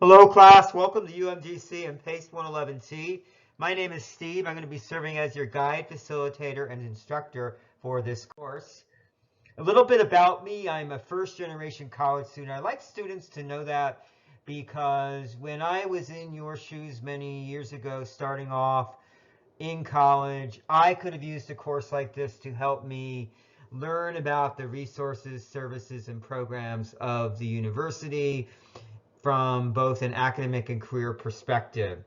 Hello class, welcome to UMGC and PACE 111T. My name is Steve. I'm going to be serving as your guide, facilitator, and instructor for this course. A little bit about me, I'm a first generation college student. I like students to know that because when I was in your shoes many years ago, starting off in college, I could have used a course like this to help me learn about the resources, services, and programs of the university from both an academic and career perspective.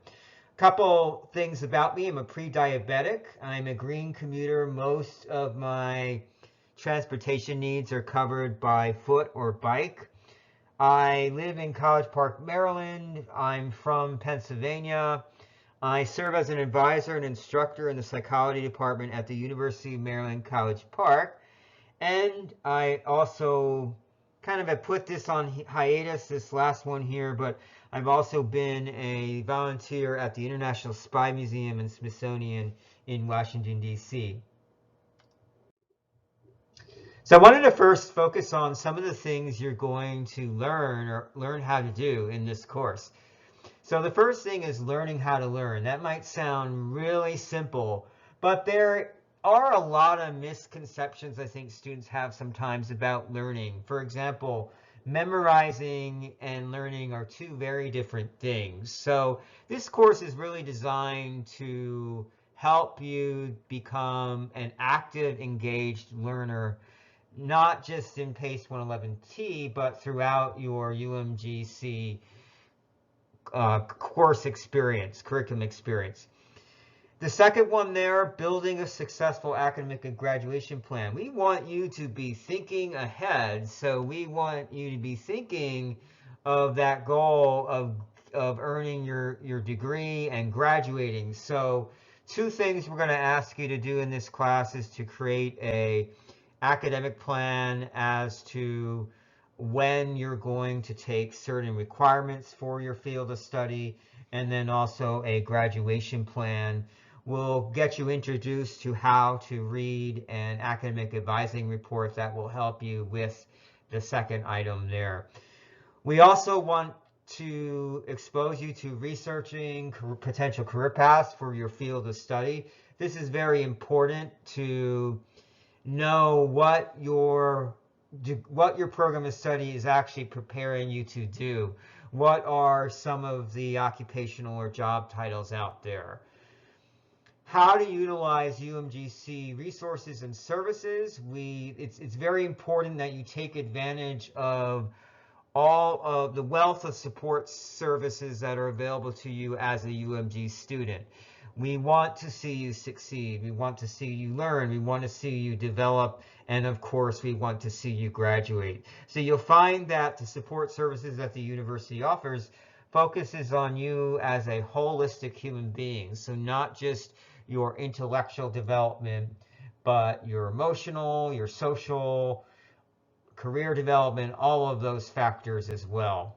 Couple things about me. I'm a pre-diabetic. I'm a green commuter. Most of my transportation needs are covered by foot or bike. I live in College Park, Maryland. I'm from Pennsylvania. I serve as an advisor and instructor in the psychology department at the University of Maryland, College Park. And I also kind of have put this on hiatus, this last one here, but I've also been a volunteer at the International Spy Museum and Smithsonian in Washington, D.C. So I wanted to first focus on some of the things you're going to learn or learn how to do in this course. So the first thing is learning how to learn. That might sound really simple, but there are a lot of misconceptions I think students have sometimes about learning. For example, memorizing and learning are two very different things. So this course is really designed to help you become an active, engaged learner, not just in PACE 111T, but throughout your UMGC course experience, curriculum experience. The second one there, building a successful academic and graduation plan. We want you to be thinking ahead. So we want you to be thinking of that goal of earning your degree and graduating. So two things we're going to ask you to do in this class is to create a academic plan as to when you're going to take certain requirements for your field of study, and then also a graduation plan. We'll get you introduced to how to read an academic advising report that will help you with the second item there. We also want to expose you to researching potential career paths for your field of study. This is very important to know what your program of study is actually preparing you to do. What are some of the occupational or job titles out there? How to utilize UMGC resources and services. It's very important that you take advantage of all of the wealth of support services that are available to you as a UMG student. We want to see you succeed. We want to see you learn. We want to see you develop. And of course, we want to see you graduate. So you'll find that the support services that the university offers focuses on you as a holistic human being. So not just your intellectual development, but your emotional, your social, career development, all of those factors as well.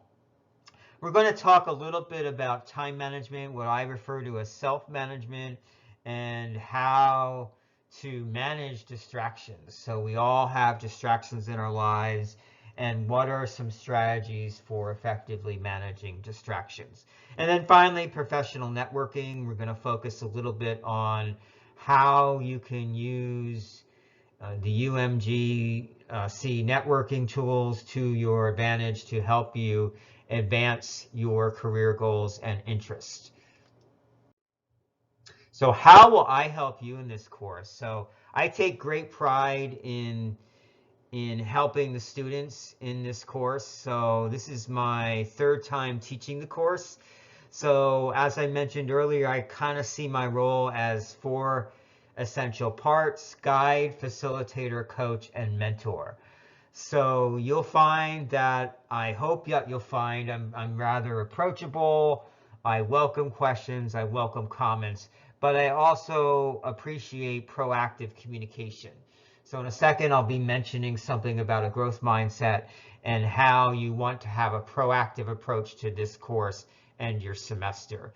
We're going to talk a little bit about time management, what I refer to as self-management, and how to manage distractions. So we all have distractions in our lives, and what are some strategies for effectively managing distractions? And then finally, professional networking. We're going to focus a little bit on how you can use the UMGC networking tools to your advantage to help you advance your career goals and interests. So how will I help you in this course? So I take great pride in helping the students in this course. So this is my third time teaching the course. So as I mentioned earlier, I kind of see my role as four essential parts: guide, facilitator, coach, and mentor. So you'll find that, I hope that you'll find I'm rather approachable. I welcome questions, I welcome comments, but I also appreciate proactive communication. So in a second, I'll be mentioning something about a growth mindset and how you want to have a proactive approach to this course and your semester.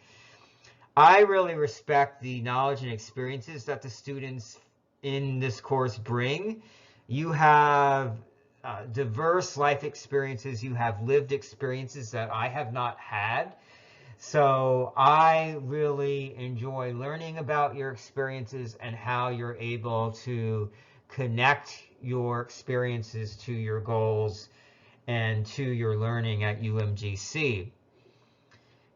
I really respect the knowledge and experiences that the students in this course bring. You have diverse life experiences. You have lived experiences that I have not had. So I really enjoy learning about your experiences and how you're able to connect your experiences to your goals and to your learning at UMGC.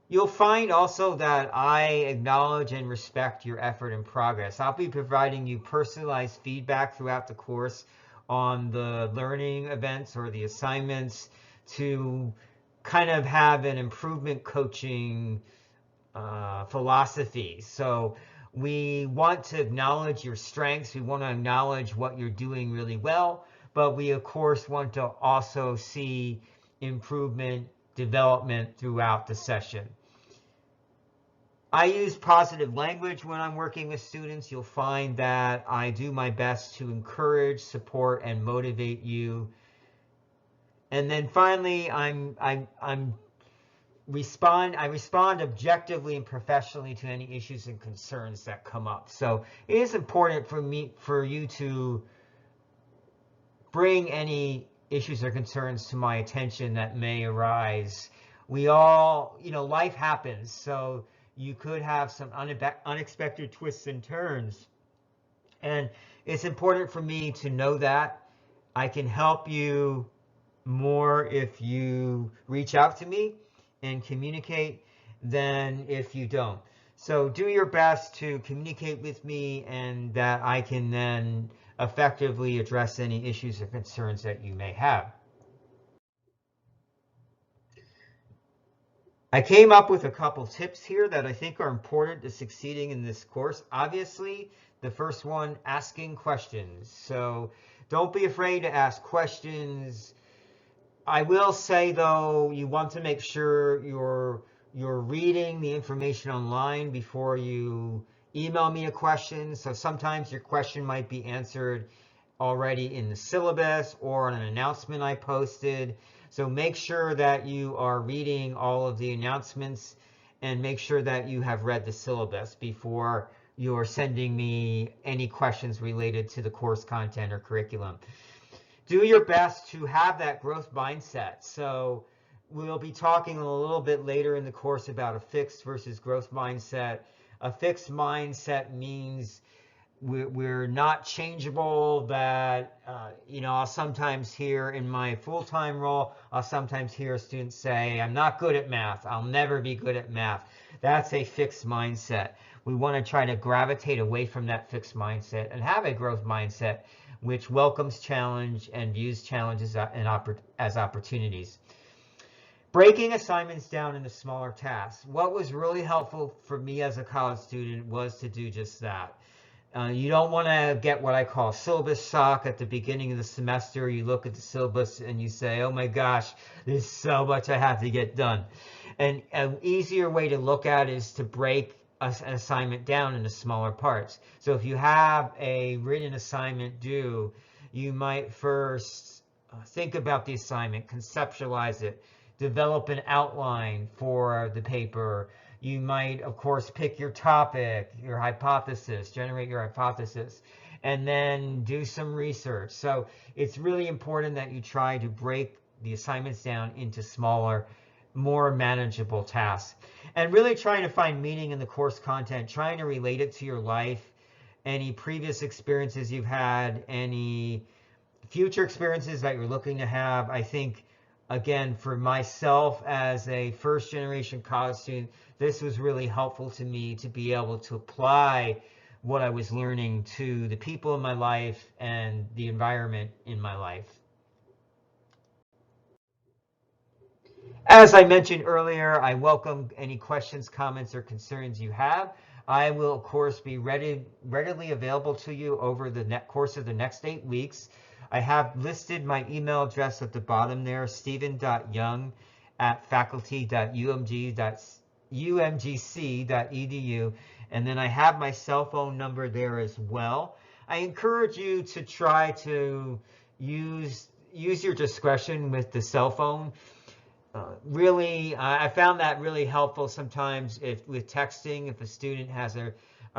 You'll find also that I acknowledge and respect your effort and progress. I'll be providing you personalized feedback throughout the course on the learning events or the assignments to kind of have an improvement coaching philosophy. So we want to acknowledge your strengths. We want to acknowledge what you're doing really well, but we of course want to also see improvement, development throughout the session. I use positive language when I'm working with students. You'll find that I do my best to encourage, support, and motivate you. And then finally, I respond objectively and professionally to any issues and concerns that come up. So it is important for you to bring any issues or concerns to my attention that may arise. We all, life happens, so you could have some unexpected twists and turns. And it's important for me to know that. I can help you more if you reach out to me and communicate than if you don't. So do your best to communicate with me, and that I can then effectively address any issues or concerns that you may have. I came up with a couple tips here that I think are important to succeeding in this course. Obviously, the first one, asking questions. So don't be afraid to ask questions. I will say, though, you want to make sure you're reading the information online before you email me a question. So sometimes your question might be answered already in the syllabus or on an announcement I posted. So make sure that you are reading all of the announcements, and make sure that you have read the syllabus before you're sending me any questions related to the course content or curriculum. Do your best to have that growth mindset. So we'll be talking a little bit later in the course about a fixed versus growth mindset. A fixed mindset means we're not changeable. That I'll sometimes hear in my full-time role, I'll sometimes hear students say, I'm not good at math, I'll never be good at math. That's a fixed mindset. We want to try to gravitate away from that fixed mindset and have a growth mindset which welcomes challenge and views challenges as opportunities. Breaking assignments down into smaller tasks. What was really helpful for me as a college student was to do just that. You don't want to get what I call syllabus shock at the beginning of the semester. You look at the syllabus and you say, oh my gosh, there's so much I have to get done. And an easier way to look at it is to break an assignment down into smaller parts. So if you have a written assignment due, you might first think about the assignment, conceptualize it, develop an outline for the paper. You might, of course, pick your topic, your hypothesis, generate your hypothesis, and then do some research. So it's really important that you try to break the assignments down into smaller, more manageable tasks. And really trying to find meaning in the course content, trying to relate it to your life, any previous experiences you've had, any future experiences that you're looking to have. I think, again, for myself as a first-generation college student, this was really helpful to me to be able to apply what I was learning to the people in my life and the environment in my life. As I mentioned earlier, I welcome any questions, comments, or concerns you have. I will, of course, be readily available to you over the course of the next 8 weeks. I have listed my email address at the bottom there, stephen.young@faculty.umgc.edu, and then I have my cell phone number there as well. I encourage you to try to use your discretion with the cell phone. Really, I found that really helpful sometimes with texting. If a student has a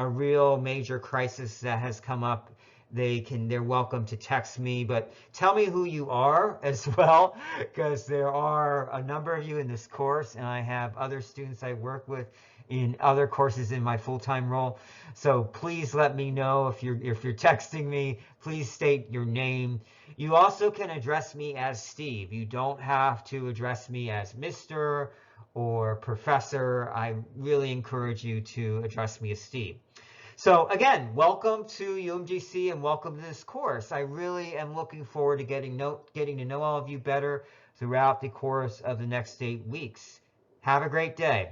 real major crisis that has come up, they're welcome to text me, but tell me who you are as well, because there are a number of you in this course, and I have other students I work with in other courses in my full-time role. So please let me know if you're texting me. Please state your name. You also can address me as Steve. You don't have to address me as Mr. or Professor. I really encourage you to address me as Steve. So again, welcome to UMGC and welcome to this course. I really am looking forward to getting to know all of you better throughout the course of the next 8 weeks. Have a great day.